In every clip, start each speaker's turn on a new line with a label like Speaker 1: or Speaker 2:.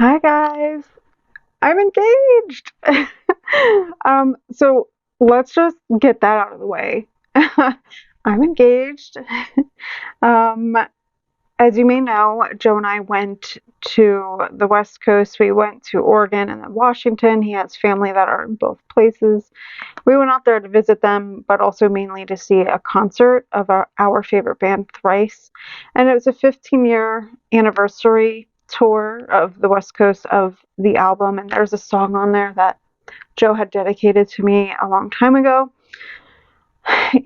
Speaker 1: Hi guys, I'm engaged. So let's just get that out of the way. I'm engaged. Um, as you may know, Joe and I went to the West Coast. We went to Oregon and then Washington. He has family that are in both places. We went out there to visit them, but also mainly to see a concert of our favorite band, Thrice. And it was a 15-year anniversary tour of the West Coast of the album. And there's a song on there that Joe had dedicated to me a long time ago.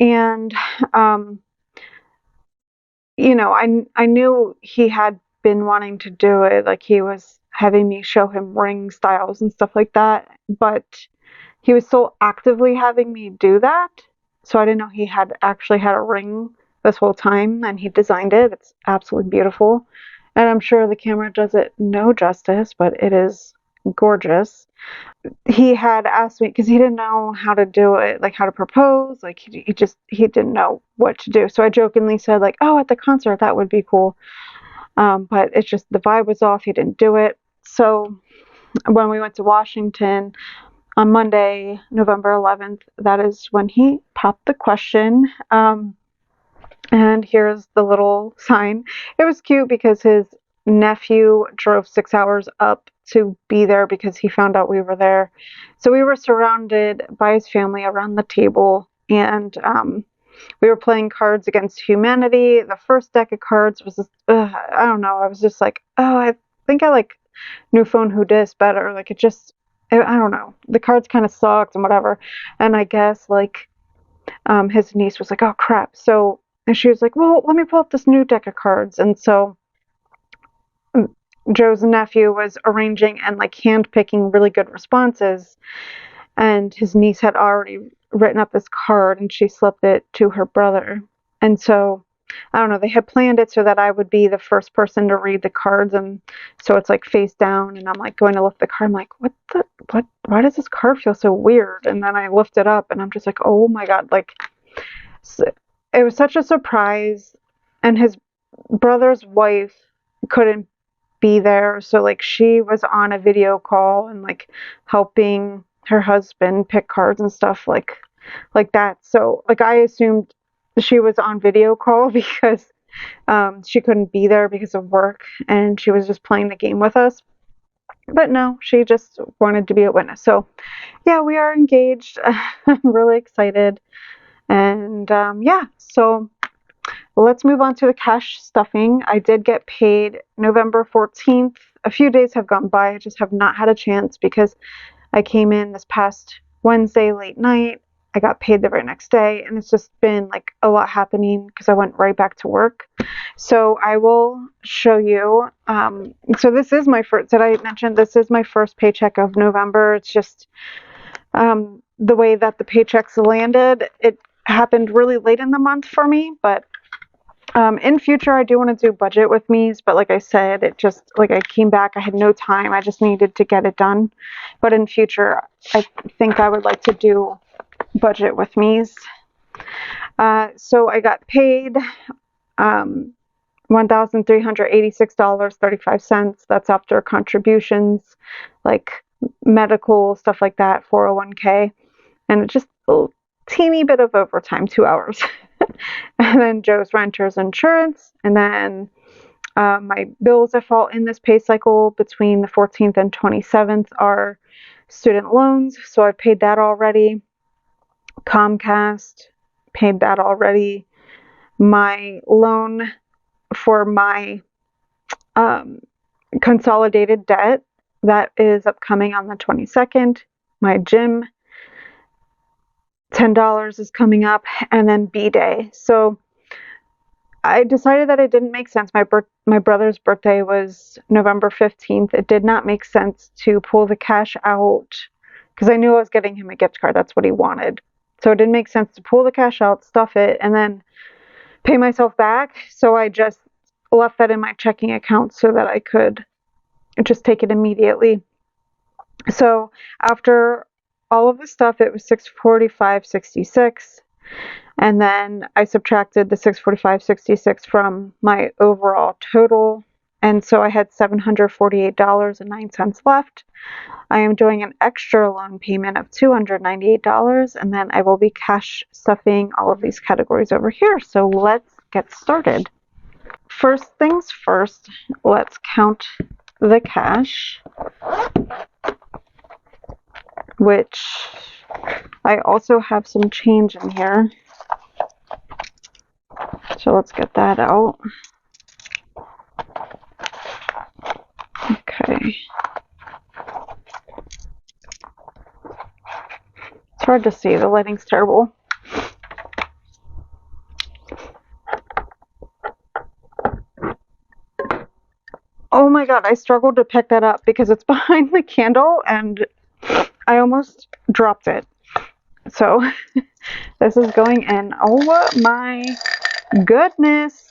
Speaker 1: And, um, I knew he had been wanting to do it. Like he was having me show him ring styles and stuff like that. But he was so actively having me do that. So I didn't know he had actually had a ring this whole time and he designed it. It's absolutely beautiful. And I'm sure the camera does it no justice, but it is gorgeous. He had asked me because he didn't know how to do it, like how to propose. Like he didn't know what to do. So I jokingly said like, "Oh, at the concert that would be cool." But it's just the vibe was off. He didn't do it. So when we went to Washington, on Monday, November 11th, that is when he popped the question. And here's the little sign. It was cute because his nephew drove 6 hours up to be there because he found out we were there. So we were surrounded by his family around the table, and we were playing Cards Against Humanity. The first deck of cards was just, I don't know. I was just like, oh, I think I like New Phone Who Dis better. Like I don't know. The cards kind of sucked and whatever. And I guess like his niece was like, "Oh crap!" So and she was like, "Well, let me pull up this new deck of cards." And so um, Joe's nephew was arranging and like hand picking really good responses, and his niece had already written up this card, and she slipped it to her brother. And so I don't know, they had planned it so that I would be the first person to read the cards, and so it's like face down, and I'm like going to lift the card. I'm like, why does this card feel so weird? And then I lift it up and I'm just like, oh my God, like it was such a surprise. And his brother's wife couldn't be there, so like she was on a video call and like helping her husband pick cards and stuff like that. So like I assumed she was on video call because she couldn't be there because of work and she was just playing the game with us. But no, she just wanted to be a witness. So yeah, we are engaged. I'm really excited. And yeah, so let's move on to the cash stuffing. I did get paid November 14th. A few days have gone by. I just have not had a chance because I came in this past Wednesday late night. I got paid the very next day, and it's just been like a lot happening because I went right back to work. So I will show you. So this is my first, did I mention this is my first paycheck of November? It's just the way that the paychecks landed. It happened really late in the month for me, but in future, I do want to do budget with me's, but like I said, it just like I came back, I had no time. I just needed to get it done. But in future, I think I would like to do budget with me's. So I got paid $1,386.35. That's after contributions like medical stuff like that, 401k, and just a teeny bit of overtime, 2 hours. And then Joe's renter's insurance, and then my bills that fall in this pay cycle between the 14th and 27th are student loans, so I've paid that already. Comcast, paid that already. My loan for my consolidated debt, that is upcoming on the 22nd. My gym, $10 is coming up, and then B-Day. So I decided that it didn't make sense. My brother's birthday was November 15th. It did not make sense to pull the cash out because I knew I was getting him a gift card. That's what he wanted. So it didn't make sense to pull the cash out, stuff it, and then pay myself back. So I just left that in my checking account so that I could just take it immediately. So after all of the stuff, it was $645.66. And then I subtracted the $645.66 from my overall total, and so I had $748.09 left. I am doing an extra loan payment of $298, and then I will be cash stuffing all of these categories over here. So let's get started. First things first, let's count the cash, which I also have some change in here. So let's get that out. Okay. It's hard to see, the lighting's terrible. Oh my god, I struggled to pick that up because it's behind the candle and I almost dropped it. So this is going in. Oh my goodness.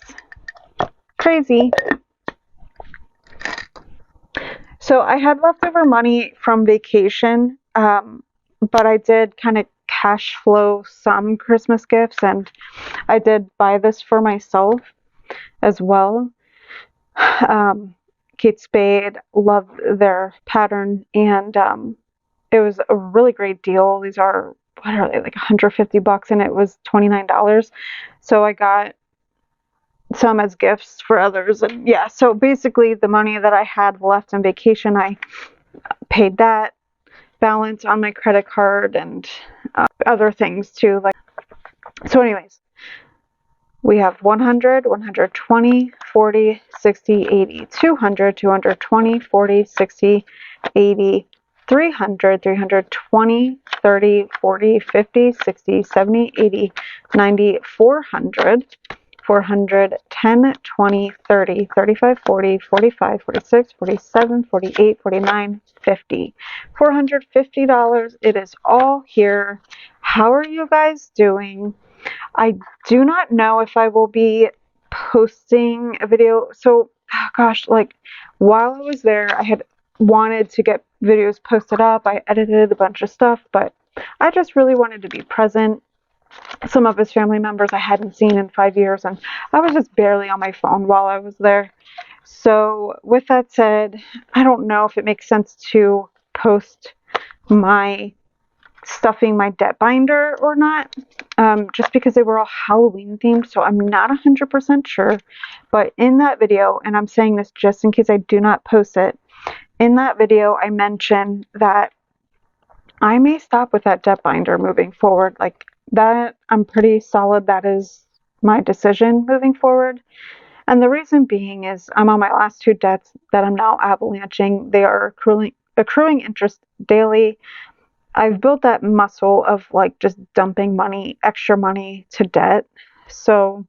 Speaker 1: Crazy. So I had leftover money from vacation, but I did kind of cash flow some Christmas gifts, and I did buy this for myself as well. Kate Spade, loved their pattern, and it was a really great deal. These are, what are they, like $150, and it was $29. So I got some as gifts for others, and yeah, so basically the money that I had left on vacation, I paid that balance on my credit card and other things too. Like, so anyways, we have 100, 120, 40, 60, 80, 200, 220, 40, 60, 80, 300, 320, 30, 40, 50, 60, 70, 80, 90, 400, 400, 10, 20, 30, 35, 40, 45, 46, 47, 48, 49, 50. $450. It is all here. How are you guys doing? I do not know if I will be posting a video. So, gosh, like while I was there, I had wanted to get videos posted up. I edited a bunch of stuff, but I just really wanted to be present. Some of his family members I hadn't seen in 5 years, and I was just barely on my phone while I was there. So, with that said, I don't know if it makes sense to post my stuffing my debt binder or not, just because they were all Halloween themed, so I'm not 100% sure. But in that video, and I'm saying this just in case I do not post it, in that video I mentioned that I may stop with that debt binder moving forward. Like that, I'm pretty solid that is my decision moving forward. And the reason being is I'm on my last two debts that I'm now avalanching. They are accruing interest daily. I've built that muscle of like just dumping money, extra money to debt. So,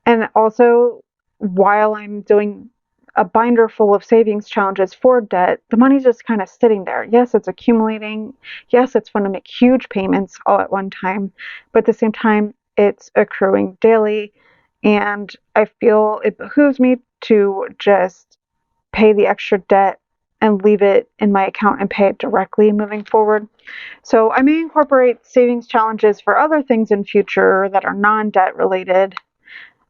Speaker 1: and also while I'm doing a binder full of savings challenges for debt, the money's just kind of sitting there. Yes, it's accumulating. Yes, it's fun to make huge payments all at one time, but at the same time, it's accruing daily. And I feel it behooves me to just pay the extra debt and leave it in my account and pay it directly moving forward. So I may incorporate savings challenges for other things in future that are non-debt related,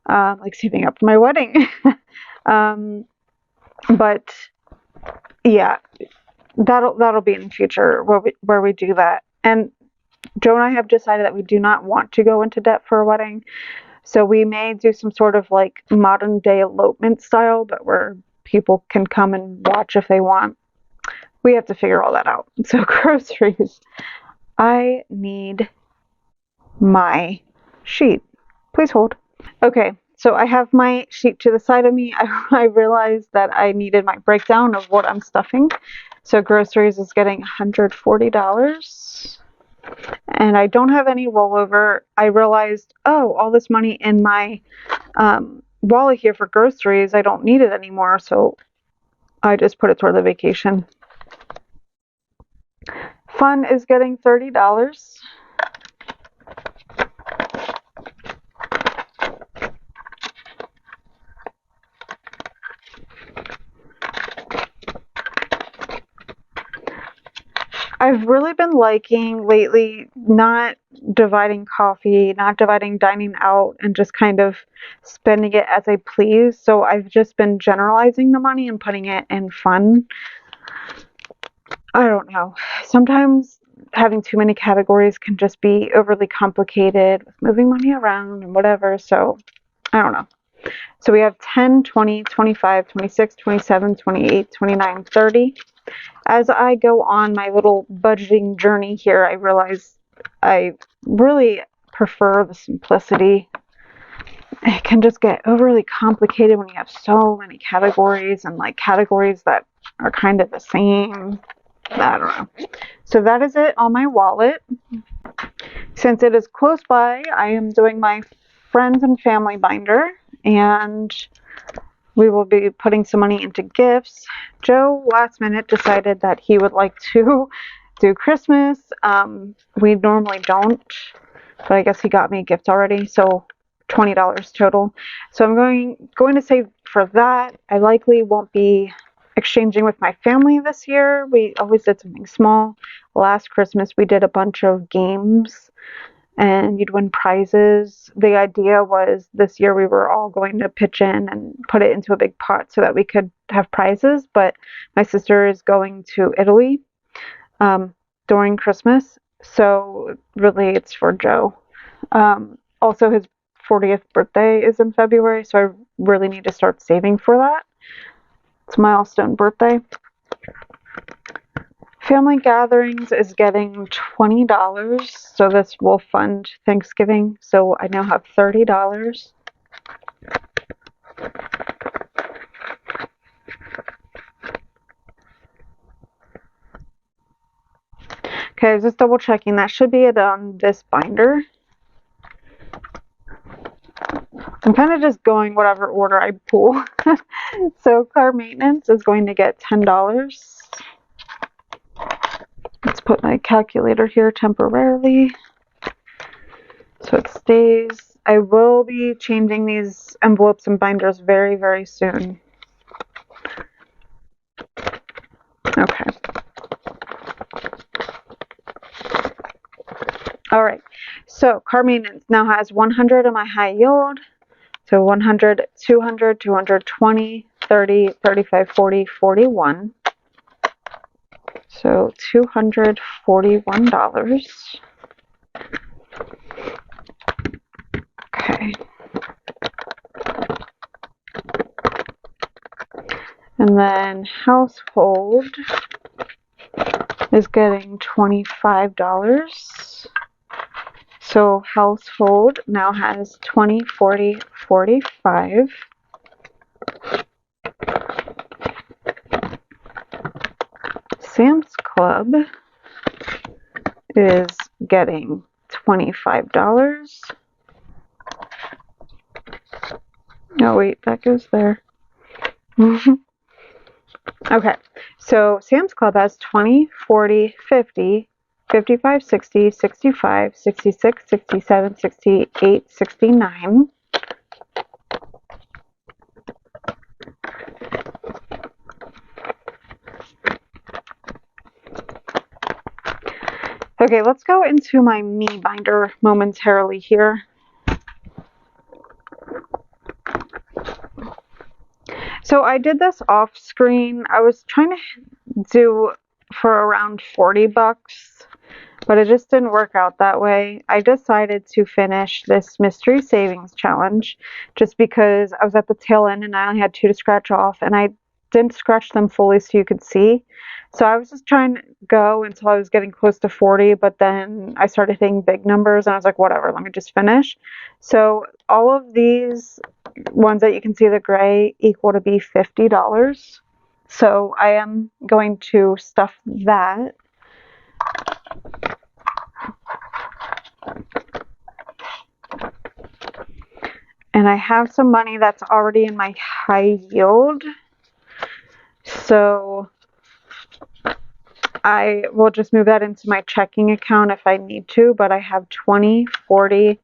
Speaker 1: like saving up for my wedding. But yeah, that'll be in the future where we do that. And Joe and I have decided that we do not want to go into debt for a wedding. So we may do some sort of like modern day elopement style, but where people can come and watch if they want. We have to figure all that out. So groceries. I need my sheet. Please hold. Okay, so I have my sheet to the side of me. I realized that I needed my breakdown of what I'm stuffing. So groceries is getting $140. And I don't have any rollover. I realized, oh, all this money in my wallet here for groceries, I don't need it anymore. So I just put it toward the vacation. Fun is getting $30. I've really been liking lately not dividing coffee, not dividing dining out, and just kind of spending it as I please. So I've just been generalizing the money and putting it in fun. I don't know. Sometimes having too many categories can just be overly complicated with moving money around and whatever. So I don't know. So we have 10, 20, 25, 26, 27, 28, 29, 30. As I go on my little budgeting journey here, I realize I really prefer the simplicity. It can just get overly complicated when you have so many categories and like categories that are kind of the same. I don't know. So that is it on my wallet. Since it is close by, I am doing my friends and family binder, and we will be putting some money into gifts. Joe last minute decided that he would like to do Christmas. We normally don't, but I guess he got me a gift already, so $20 total. So I'm going to save for that. I likely won't be exchanging with my family this year. We always did something small. Last Christmas we did a bunch of games and you'd win prizes. The idea was this year we were all going to pitch in and put it into a big pot so that we could have prizes, but my sister is going to Italy during Christmas, so really it's for Joe. Also his 40th birthday is in February, so I really need to start saving for that. It's a milestone birthday. Family gatherings is getting $20, so this will fund Thanksgiving. So I now have $30. Okay, I was just double checking. That should be it on this binder. I'm kind of just going whatever order I pull. So car maintenance is going to get $10. Let's put my calculator here temporarily so it stays. I will be changing these envelopes and binders very, very soon. Okay. All right. So car maintenance now has 100 on my high yield. So 100, 200, 220, 30, 35, 40, 41. So $241. Okay. And then household is getting $25. So household now has 20, 40, 45. Sam's Club is getting $25. Oh wait, that goes there. Okay, so Sam's Club has 20, 40, 50, 55, 60, 65, 66, 67, 68, 69. Okay, let's go into my me binder momentarily here. So I did this off screen. I was trying to do for around 40 bucks, but it just didn't work out that way. I decided to finish this mystery savings challenge just because I was at the tail end and I only had 2 to scratch off, and I didn't scratch them fully so you could see. So I was just trying to go until I was getting close to 40, but then I started hitting big numbers and I was like, whatever, let me just finish. So all of these ones that you can see the gray equal to be $50. So I am going to stuff that. And I have some money that's already in my high yield. So I will just move that into my checking account if I need to, but I have 20, 40,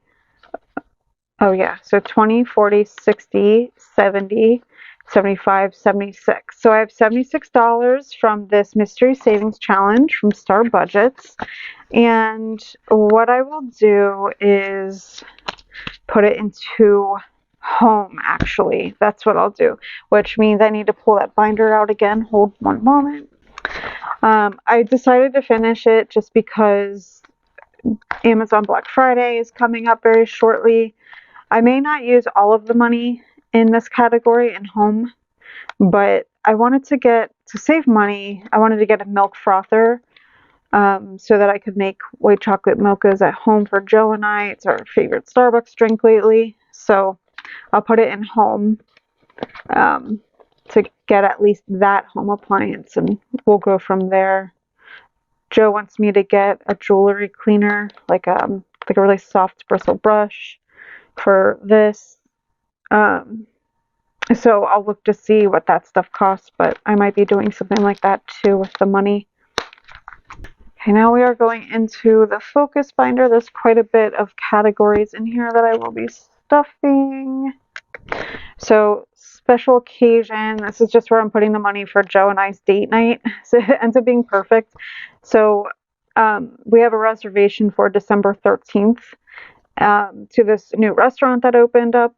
Speaker 1: oh yeah, so 20, 40, 60, 70, 75, 76. So I have $76 from this mystery savings challenge from Star Budgets. And what I will do is put it into home, actually. That's what I'll do, which means I need to pull that binder out again. Hold one moment. I decided to finish it just because Amazon Black Friday is coming up very shortly. I may not use all of the money in this category in home, but I wanted to save money. I wanted to get a milk frother so that I could make white chocolate mochas at home for Joe and I. It's our favorite Starbucks drink lately. So I'll put it in home to get at least that home appliance, and we'll go from there. Joe wants me to get a jewelry cleaner, like a really soft bristle brush for this. So I'll look to see what that stuff costs, but I might be doing something like that too with the money. Okay, now we are going into the focus binder. There's quite a bit of categories in here that I will be stuffing. So special occasion, this is just where I'm putting the money for Joe and I's date night. So it ends up being perfect. So we have a reservation for December 13th to this new restaurant that opened up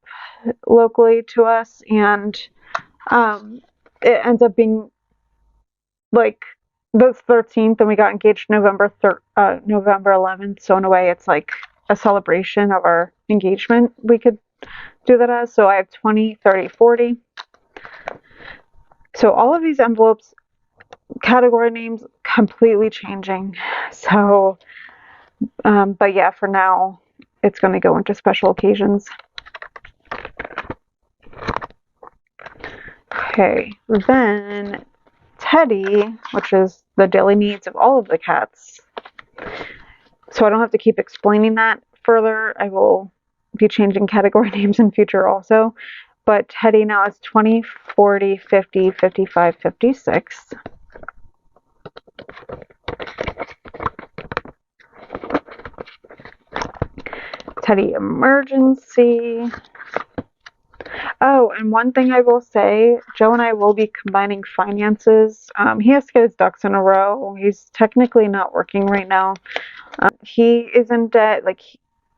Speaker 1: locally to us. And it ends up being like the 13th, and we got engaged November 11th. So in a way, it's like a celebration of our engagement. We could do that as. So I have 20, 30, 40. So all of these envelopes, category names completely changing. So, but yeah, for now, it's going to go into special occasions. Okay, then Teddy, which is the daily needs of all of the cats. So I don't have to keep explaining that further. I will be changing category names in future also. But Teddy now is 20, 40, 50, 55, 56. Teddy emergency. Oh, and one thing I will say, Joe and I will be combining finances. He has to get his ducks in a row. He's technically not working right now. He is in debt. Like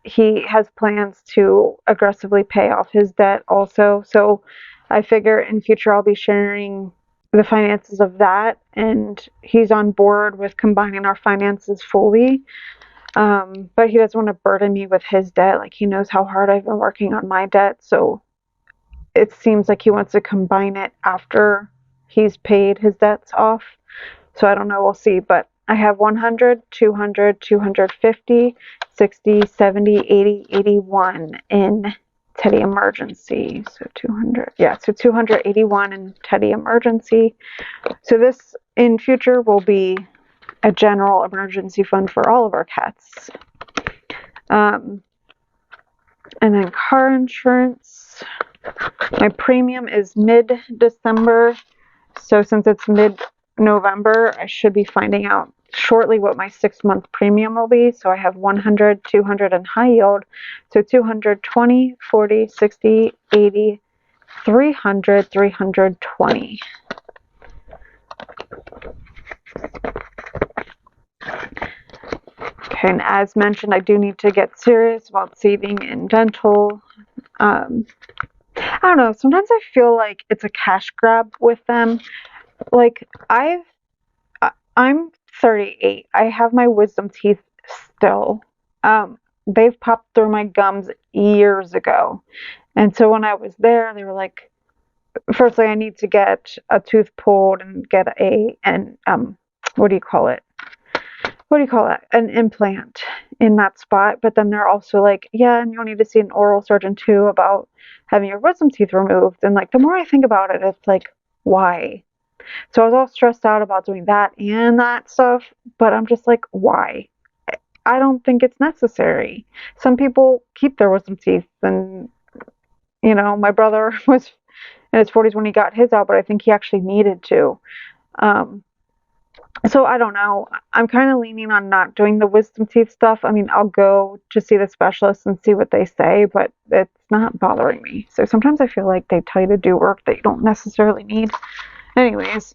Speaker 1: he has plans to aggressively pay off his debt also. So I figure in future I'll be sharing the finances of that, and he's on board with combining our finances fully. But he doesn't want to burden me with his debt. Like he knows how hard I've been working on my debt. So it seems like he wants to combine it after he's paid his debts off. So I don't know, we'll see. But I have 100, 200, 250, 60, 70, 80, 81 in Teddy emergency. So 200, yeah, so 281 in Teddy emergency. So this in future will be a general emergency fund for all of our cats. And then car insurance. My premium is mid-December, so since it's mid-November, I should be finding out shortly what my 6-month premium will be. So I have 100, 200, and high yield. So 220, 40, 60, 80, 300, 320. Okay, and as mentioned, I do need to get serious about saving in dental. I don't know, sometimes I feel like it's a cash grab with them. Like I'm 38. I have my wisdom teeth still. They've popped through my gums years ago. And so when I was there, they were like, firstly, I need to get a tooth pulled and get what do you call it? What do you call that? An implant in that spot. But then they're also like, yeah, and you'll need to see an oral surgeon too about having your wisdom teeth removed. And like, the more I think about it, it's like, why? So I was all stressed out about doing that and that stuff, but I'm just like, why? I don't think it's necessary. Some people keep their wisdom teeth, and my brother was in his 40s when he got his out, but I think he actually needed to. So I don't know. I'm kind of leaning on not doing the wisdom teeth stuff. I mean, I'll go to see the specialist and see what they say, but it's not bothering me. So sometimes I feel like they tell you to do work that you don't necessarily need. Anyways,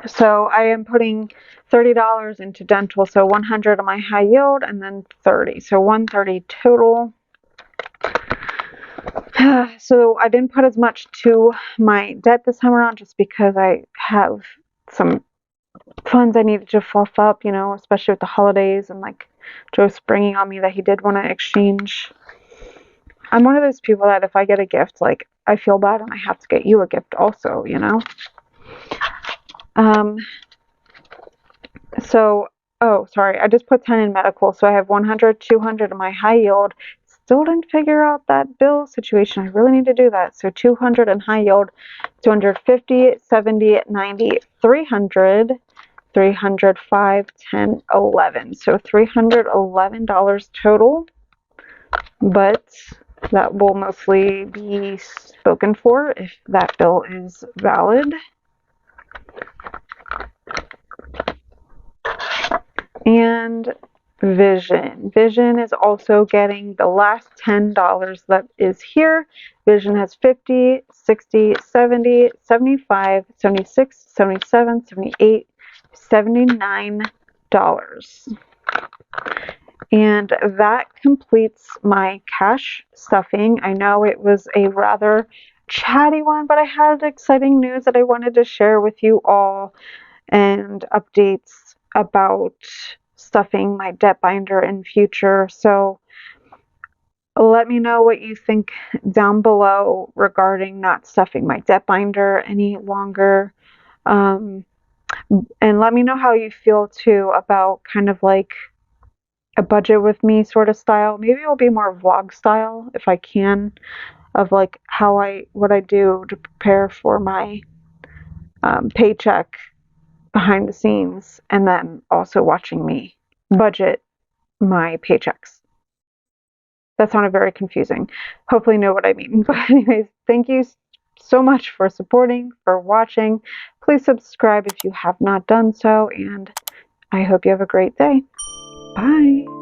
Speaker 1: so I am putting $30 into dental, so 100 on my high yield and then 30. So 130 total. So I didn't put as much to my debt this time around just because I have some funds I needed to fluff up, you know, especially with the holidays and like Joe springing on me that he did want to exchange. I'm one of those people that if I get a gift, like I feel bad and I have to get you a gift also, you know. Um, so, oh, sorry, I just put 10 in medical, so I have 100, 200 in my high yield. Still didn't figure out that bill situation. I really need to do that. So 200 in high yield, 250, 70, 90, 300. 300, 5, 10, 11. So $311 total, but that will mostly be spoken for if that bill is valid. And Vision. Vision is also getting the last $10 that is here. Vision has 50, 60, 70, 75, 76, 77, 78, $79. And that completes my cash stuffing. I know it was a rather chatty one, but I had exciting news that I wanted to share with you all and updates about stuffing my debt binder in future. So let me know what you think down below regarding not stuffing my debt binder any longer. And let me know how you feel too about kind of like a budget with me sort of style. Maybe it'll be more vlog style if I can, of like what I do to prepare for my paycheck behind the scenes, and then also watching me budget my paychecks. That sounded very confusing. Hopefully you know what I mean. But anyways, thank you so much for supporting, for watching. Please subscribe if you have not done so, and I hope you have a great day. Bye.